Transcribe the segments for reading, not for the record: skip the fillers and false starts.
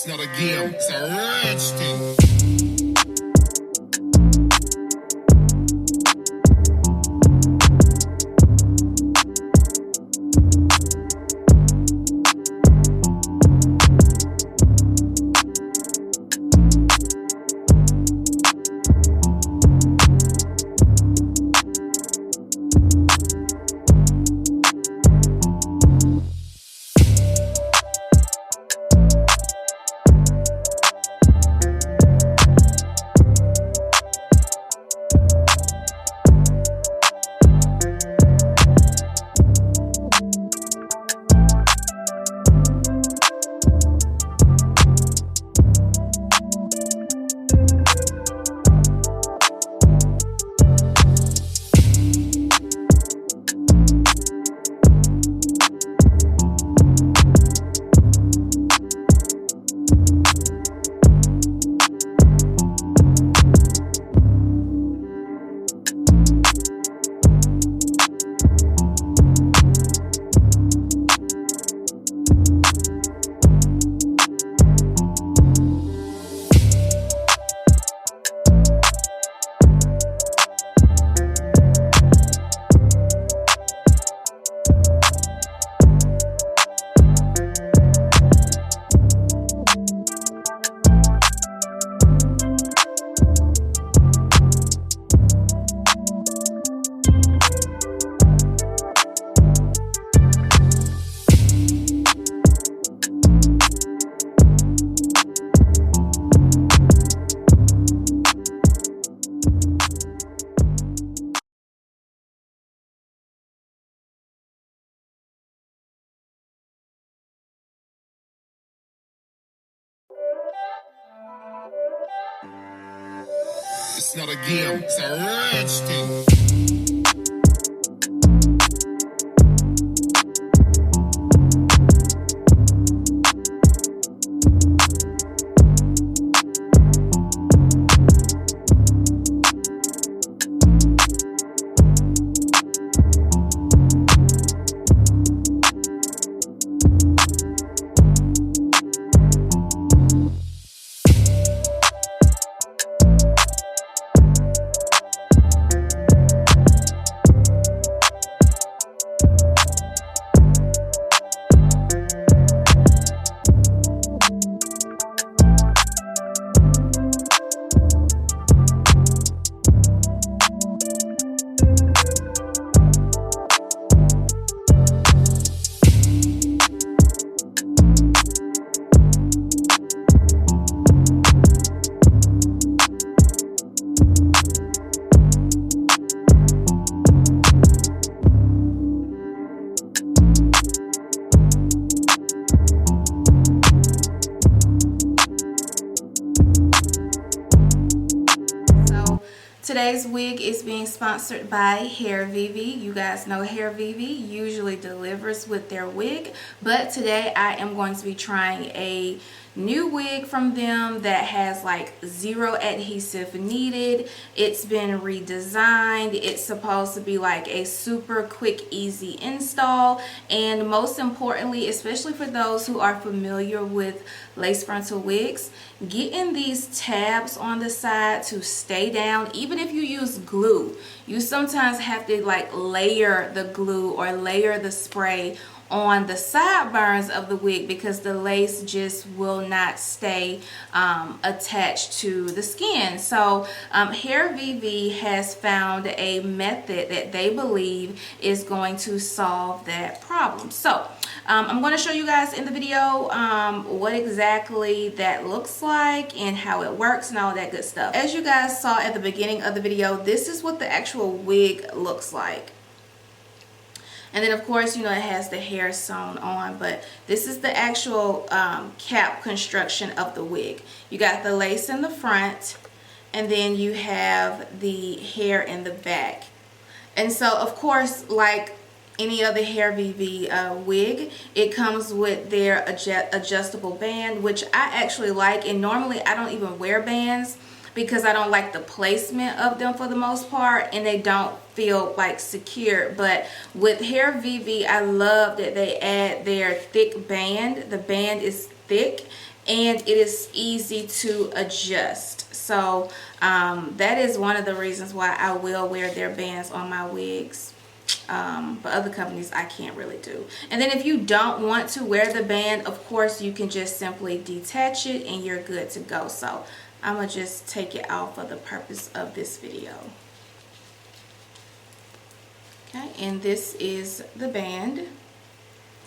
It's not a game, it's a rich thing. It's not a game, it's a rich thing. Today's wig is being sponsored by Hairvivi. You guys know Hairvivi usually delivers with their wig, but today I am going to be trying a new wig from them that has like zero adhesive needed. It's been redesigned. It's supposed to be like a super quick, easy install, and most importantly, especially for those who are familiar with lace frontal wigs, getting these tabs on the side to stay down. Even if you use glue, you sometimes have to like layer the glue or layer the spray on the sideburns of the wig because the lace just will not stay attached to the skin. So Hairvivi has found a method that they believe is going to solve that problem. So I'm going to show you guys in the video what exactly that looks like and how it works and all that good stuff. As you guys saw at the beginning of the video, this is what the actual wig looks like. And then of course, you know, it has the hair sewn on, but this is the actual cap construction of the wig. You got the lace in the front, and then you have the hair in the back. And so of course, like any other Hairvivi wig, it comes with their adjustable band, which I actually like. And normally I don't even wear bands because I don't like the placement of them for the most part, and they don't feel like secure. But with Hairvivi, I love that they add their thick band. The band is thick and it is easy to adjust. So that is one of the reasons why I will wear their bands on my wigs. But other companies I can't really do. And then if you don't want to wear the band, of course you can just simply detach it and you're good to go. So I'm gonna just take it out for the purpose of this video. Okay, and this is the band.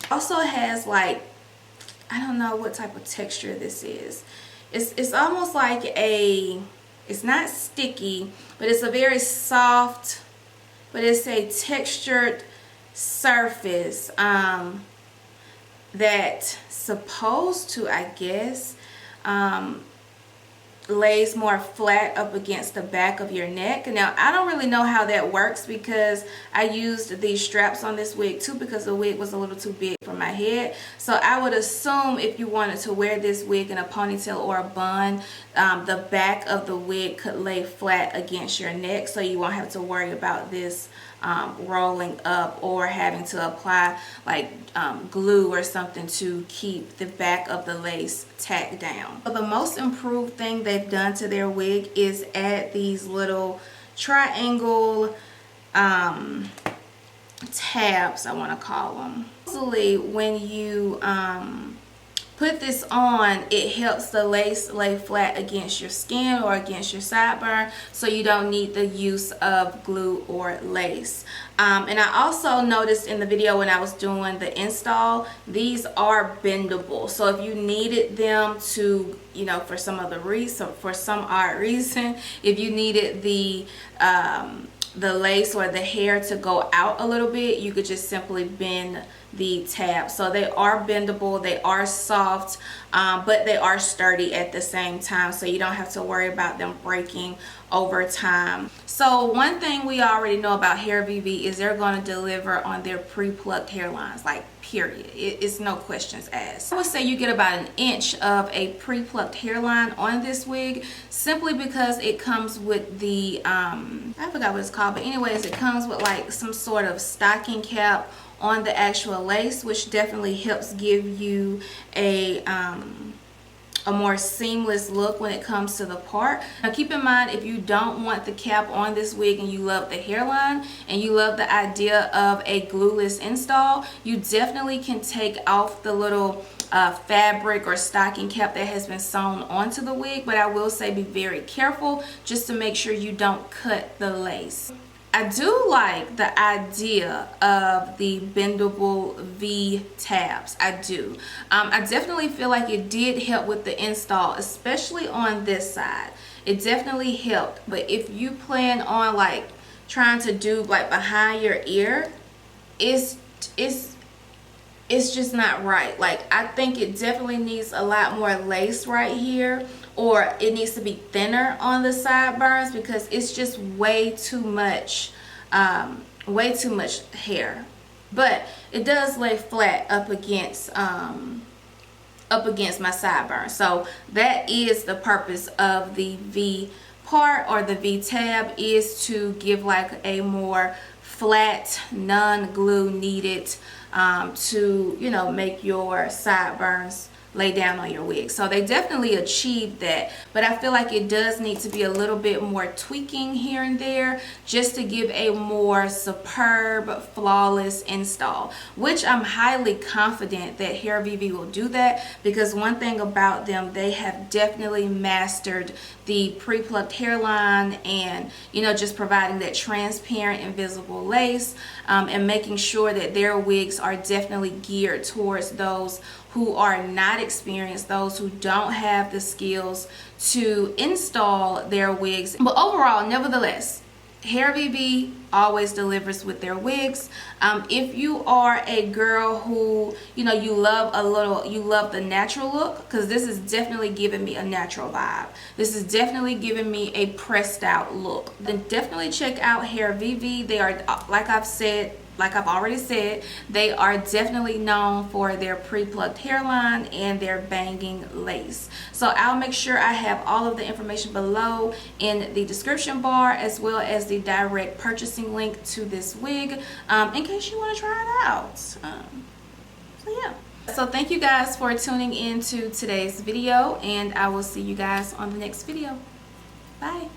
Also has like, I don't know what type of texture this is. It's almost like it's not sticky, but it's a very soft, but it's a textured surface that's supposed to, I guess, lays more flat up against the back of your neck. Now I don't really know how that works because I used these straps on this wig too because the wig was a little too big for my head. So I would assume if you wanted to wear this wig in a ponytail or a bun, the back of the wig could lay flat against your neck, so you won't have to worry about this rolling up or having to apply like glue or something to keep the back of the lace tacked down. But the most improved thing they've done to their wig is add these little triangle tabs, I want to call them. Usually when you put this on, it helps the lace lay flat against your skin or against your sideburn, so you don't need the use of glue or lace. And I also noticed in the video when I was doing the install, these are bendable. So if you needed them to, you know, for some other reason, for some odd reason, if you needed the lace or the hair to go out a little bit, you could just simply bend the tab. So they are bendable, they are soft, but they are sturdy at the same time, so you don't have to worry about them breaking over time. So one thing we already know about Hairvivi is they're going to deliver on their pre-plucked hairlines, like period. It's no questions asked. I would say you get about an inch of a pre-plucked hairline on this wig, simply because it comes with the I forgot what it's called, but anyways, it comes with like some sort of stocking cap on the actual lace, which definitely helps give you a more seamless look when it comes to the part. Now keep in mind, if you don't want the cap on this wig and you love the hairline and you love the idea of a glueless install, you definitely can take off the little fabric or stocking cap that has been sewn onto the wig, but I will say be very careful just to make sure you don't cut the lace. I do like the idea of the bendable V tabs. I do. I definitely feel like it did help with the install, especially on this side. It definitely helped. But if you plan on like trying to do like behind your ear, it's just not right. Like, I think it definitely needs a lot more lace right here, or it needs to be thinner on the sideburns, because it's just way too much hair. But it does lay flat up against my sideburn. So that is the purpose of the V part, or the V tab, is to give like a more flat, non-glue needed to, you know, make your sideburns lay down on your wig. So they definitely achieved that, but I feel like it does need to be a little bit more tweaking here and there, just to give a more superb, flawless install, which I'm highly confident that Hairvivi will do that, because one thing about them, they have definitely mastered the pre-plucked hairline, and, you know, just providing that transparent invisible lace, and making sure that their wigs are definitely geared towards those who are not experienced, those who don't have the skills to install their wigs. But overall, nevertheless, Hairvivi always delivers with their wigs. If you are a girl who, you know, you love the natural look, because this is definitely giving me a natural vibe. This is definitely giving me a pressed out look. Then definitely check out Hairvivi. They are, like I've already said, they are definitely known for their pre-plucked hairline and their banging lace. So I'll make sure I have all of the information below in the description bar, as well as the direct purchasing link to this wig, in case you want to try it out. So yeah. So thank you guys for tuning in to today's video, and I will see you guys on the next video. Bye.